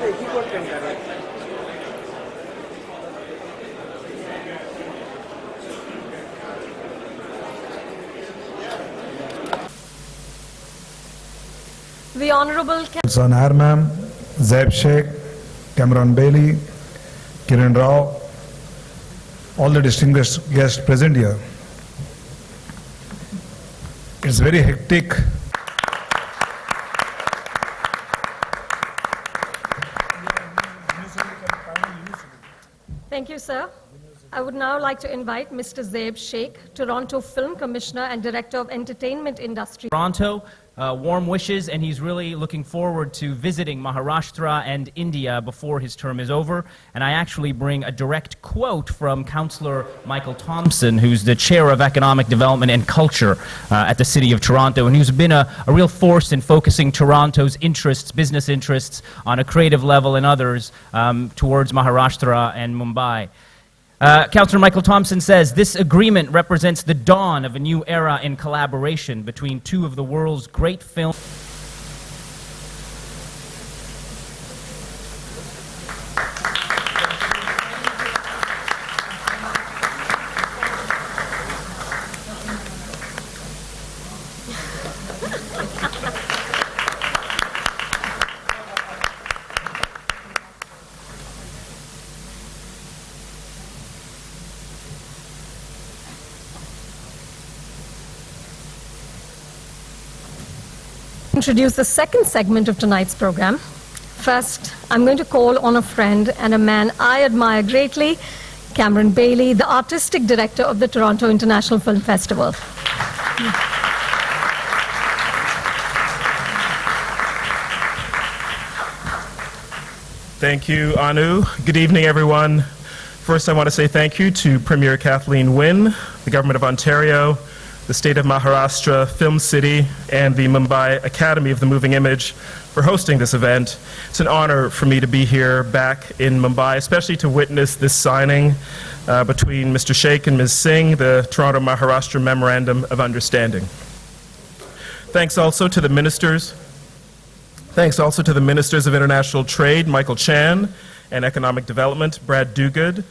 The Honorable Son Armam, Zaib Sheikh, Cameron Bailey, Kiran Rao, all the distinguished guests present here. It's very hectic. Thank you, sir. I would now like to invite Mr. Zaib Sheikh, Toronto Film Commissioner and Director of Entertainment Industry. Toronto, warm wishes, and he's really looking forward to visiting Maharashtra and India before his term is over. And I actually bring a direct quote from Councillor Michael Thompson, who's the Chair of Economic Development and Culture at the City of Toronto, and who's been a real force in focusing Toronto's interests, business interests, on a creative level and others towards Maharashtra and Mumbai. Councillor Michael Thompson says, this agreement represents the dawn of a new era in collaboration between two of the world's great film. Introduce the second segment of tonight's program. First, I'm going to call on a friend and a man I admire greatly, Cameron Bailey, the Artistic Director of the Toronto International Film Festival. Thank you, Anu. Good evening, everyone. First, I want to say thank you to Premier Kathleen Wynne, the Government of Ontario, the State of Maharashtra, Film City, and the Mumbai Academy of the Moving Image for hosting this event. It's an honor for me to be here back in Mumbai, especially to witness this signing between Mr. Sheikh and Ms. Singh, the Toronto-Maharashtra Memorandum of Understanding. Thanks also to the ministers. Thanks also to the Ministers of International Trade, Michael Chan, and Economic Development, Brad Dogood,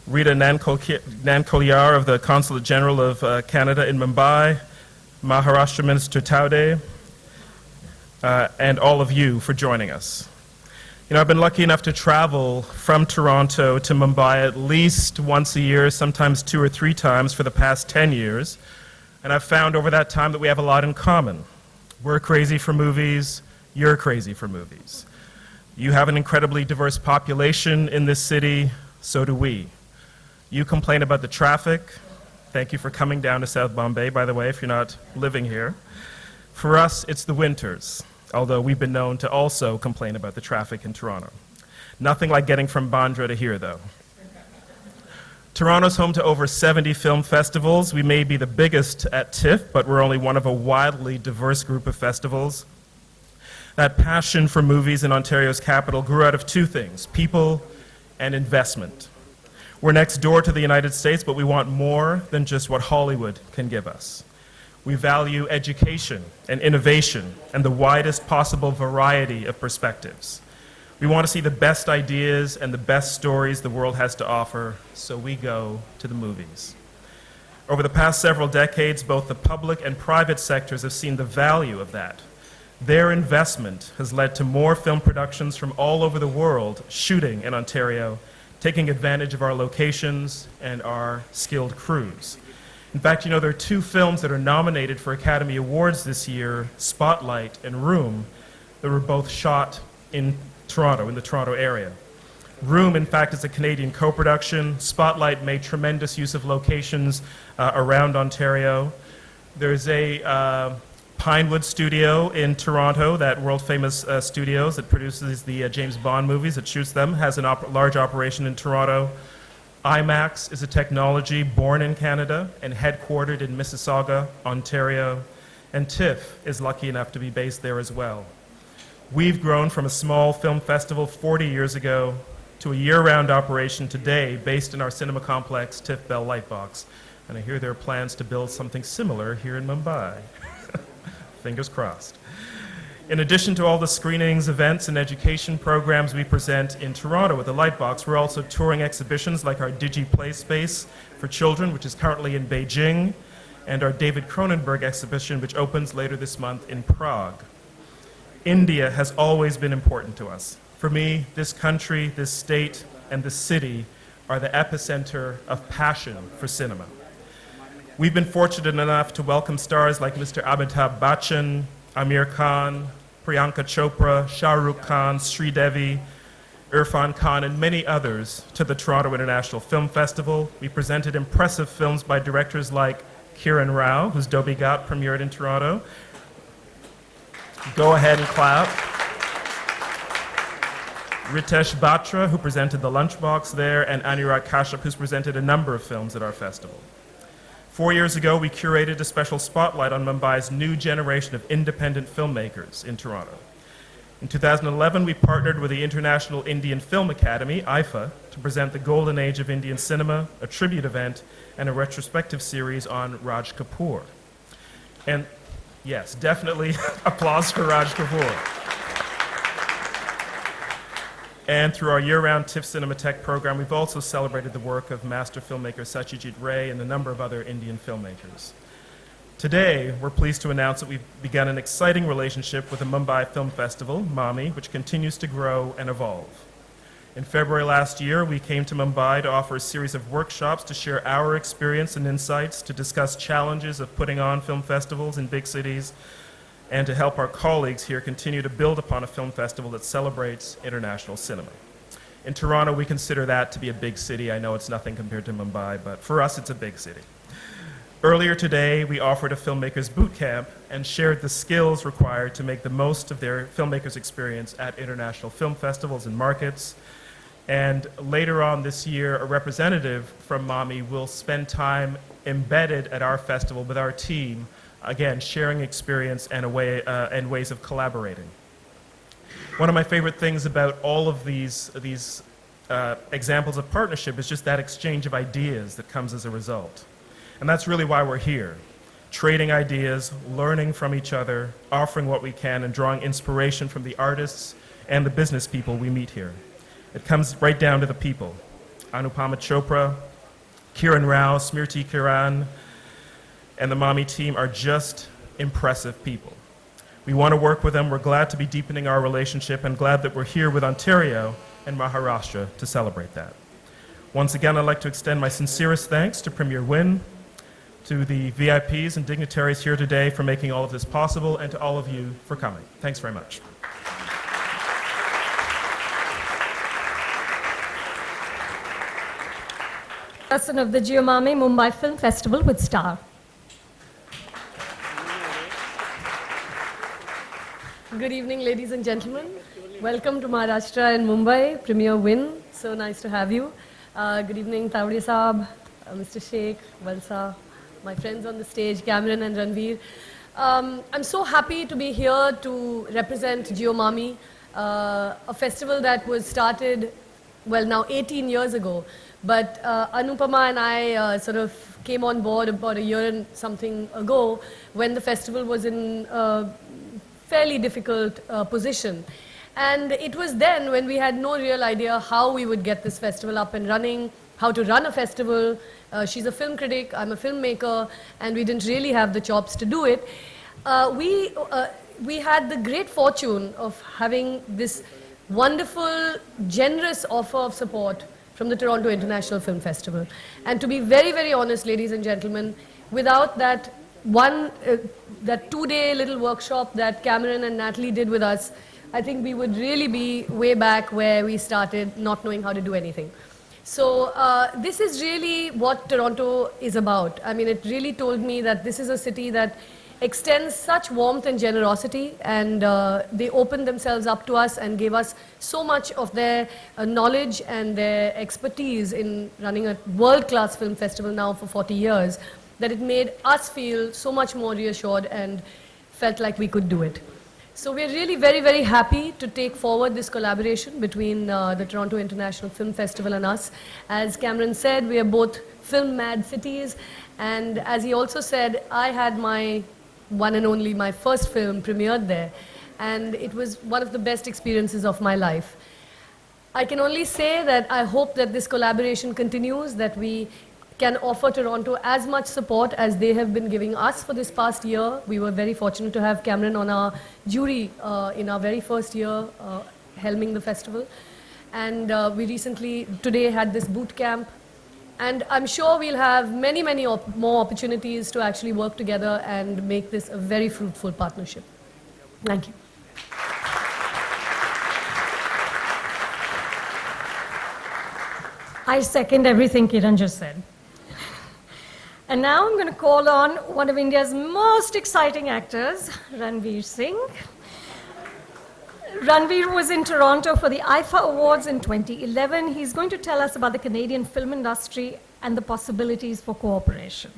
Rita Nankolyar of the Consulate General of Canada in Mumbai, Maharashtra Minister Taude, and all of you for joining us. You know, I've been lucky enough to travel from Toronto to Mumbai at least once a year, sometimes 2 or 3 times for the past 10 years, and I've found over that time that we have a lot in common. We're crazy for movies, you're crazy for movies. You have an incredibly diverse population in this city, so do we. You complain about the traffic. Thank you for coming down to South Bombay, by the way, if you're not living here. For us, it's the winters, although we've been known to also complain about the traffic in Toronto. Nothing like getting from Bandra to here, though. Toronto's home to over 70 film festivals. We may be the biggest at TIFF, but we're only one of a wildly diverse group of festivals. That passion for movies in Ontario's capital grew out of 2 things, people and investment. We're next door to the United States, but we want more than just what Hollywood can give us. We value education and innovation and the widest possible variety of perspectives. We want to see the best ideas and the best stories the world has to offer, so we go to the movies. Over the past several decades, both the public and private sectors have seen the value of that. Their investment has led to more film productions from all over the world shooting in Ontario, taking advantage of our locations and our skilled crews. In fact, you know, there are 2 films that are nominated for Academy Awards this year, Spotlight and Room, that were both shot in Toronto, in the Toronto area. Room, in fact, is a Canadian co-production. Spotlight made tremendous use of locations around Ontario. There's a Pinewood studio in Toronto, that world-famous studios that produces the James Bond movies, that shoots them, has a large operation in Toronto. IMAX is a technology born in Canada and headquartered in Mississauga, Ontario. And TIFF is lucky enough to be based there as well. We've grown from a small film festival 40 years ago to a year-round operation today based in our cinema complex, TIFF Bell Lightbox. And I hear there are plans to build something similar here in Mumbai. Fingers crossed. In addition to all the screenings, events, and education programs we present in Toronto with the Lightbox, we're also touring exhibitions like our Digi Play Space for children, which is currently in Beijing, and our David Cronenberg exhibition, which opens later this month in Prague. India has always been important to us. For me, this country, this state, and this city are the epicenter of passion for cinema. We've been fortunate enough to welcome stars like Mr. Amitabh Bachchan, Amir Khan, Priyanka Chopra, Shah Rukh Khan, Sridevi, Irfan Khan, and many others to the Toronto International Film Festival. We presented impressive films by directors like Kiran Rao, whose Dobby Ghat premiered in Toronto. Go ahead and clap. Ritesh Batra, who presented The Lunchbox there, and Anurag Kashyap, who's presented a number of films at our festival. 4 years ago, we curated a special spotlight on Mumbai's new generation of independent filmmakers in Toronto. In 2011, we partnered with the International Indian Film Academy, IFA, to present the Golden Age of Indian cinema, a tribute event, and a retrospective series on Raj Kapoor. And yes, definitely applause for Raj Kapoor. And through our year-round TIFF Cinematheque program, we've also celebrated the work of master filmmaker Satyajit Ray and a number of other Indian filmmakers. Today, we're pleased to announce that we've begun an exciting relationship with the Mumbai Film Festival, MAMI, which continues to grow and evolve. In February last year, we came to Mumbai to offer a series of workshops to share our experience and insights, to discuss challenges of putting on film festivals in big cities, and to help our colleagues here continue to build upon a film festival that celebrates international cinema. In Toronto, we consider that to be a big city. I know it's nothing compared to Mumbai, but for us, it's a big city. Earlier today, we offered a filmmakers boot camp and shared the skills required to make the most of their filmmakers experience at international film festivals and markets. And later on this year, a representative from MAMI will spend time embedded at our festival with our team, again, sharing experience and ways of collaborating. One of my favorite things about all of these examples of partnership is just that exchange of ideas that comes as a result. And that's really why we're here, trading ideas, learning from each other, offering what we can, and drawing inspiration from the artists and the business people we meet here. It comes right down to the people. Anupama Chopra, Kiran Rao, Smriti Kiran, and the MAMI team are just impressive people. We want to work with them. We're glad to be deepening our relationship and glad that we're here with Ontario and Maharashtra to celebrate that. Once again, I'd like to extend my sincerest thanks to Premier Wynne, to the VIPs and dignitaries here today for making all of this possible, and to all of you for coming. Thanks very much. Person of the Geomami Mumbai Film Festival with Star. Good evening, ladies and gentlemen. Welcome to Maharashtra and Mumbai, Premier Wynne. So nice to have you. Good evening, Tawde Saab, Mr. Sheikh, Valsa, my friends on the stage, Cameron and Ranveer. I'm so happy to be here to represent Geomami, a festival that was started, well, now 18 years ago. But Anupama and I sort of came on board about a year and something ago when the festival was in a fairly difficult position. And it was then when we had no real idea how we would get this festival up and running, how to run a festival. She's a film critic, I'm a filmmaker, and we didn't really have the chops to do it. We had the great fortune of having this wonderful, generous offer of support from the Toronto International Film Festival. And to be very, very honest, ladies and gentlemen, without that that 2-day little workshop that Cameron and Natalie did with us, I think we would really be way back where we started, not knowing how to do anything. So this is really what Toronto is about. I mean, it really told me that this is a city that extends such warmth and generosity, and they opened themselves up to us and gave us so much of their knowledge and their expertise in running a world-class film festival now for 40 years, that it made us feel so much more reassured and felt like we could do it. So we're really very, very happy to take forward this collaboration between the Toronto International Film Festival and us. As Cameron said, we are both film-mad cities, and as he also said, I had my one and only, my first film premiered there. and it was one of the best experiences of my life. I can only say that I hope that this collaboration continues, that we can offer Toronto as much support as they have been giving us for this past year. We were very fortunate to have Cameron on our jury in our very first year helming the festival. And we recently, today, had this boot camp. And I'm sure we'll have many, many more opportunities to actually work together and make this a very fruitful partnership. Thank you. I second everything Kiran just said. And now I'm going to call on one of India's most exciting actors, Ranveer Singh. Ranveer was in Toronto for the IFA Awards in 2011. He's going to tell us about the Canadian film industry and the possibilities for cooperation.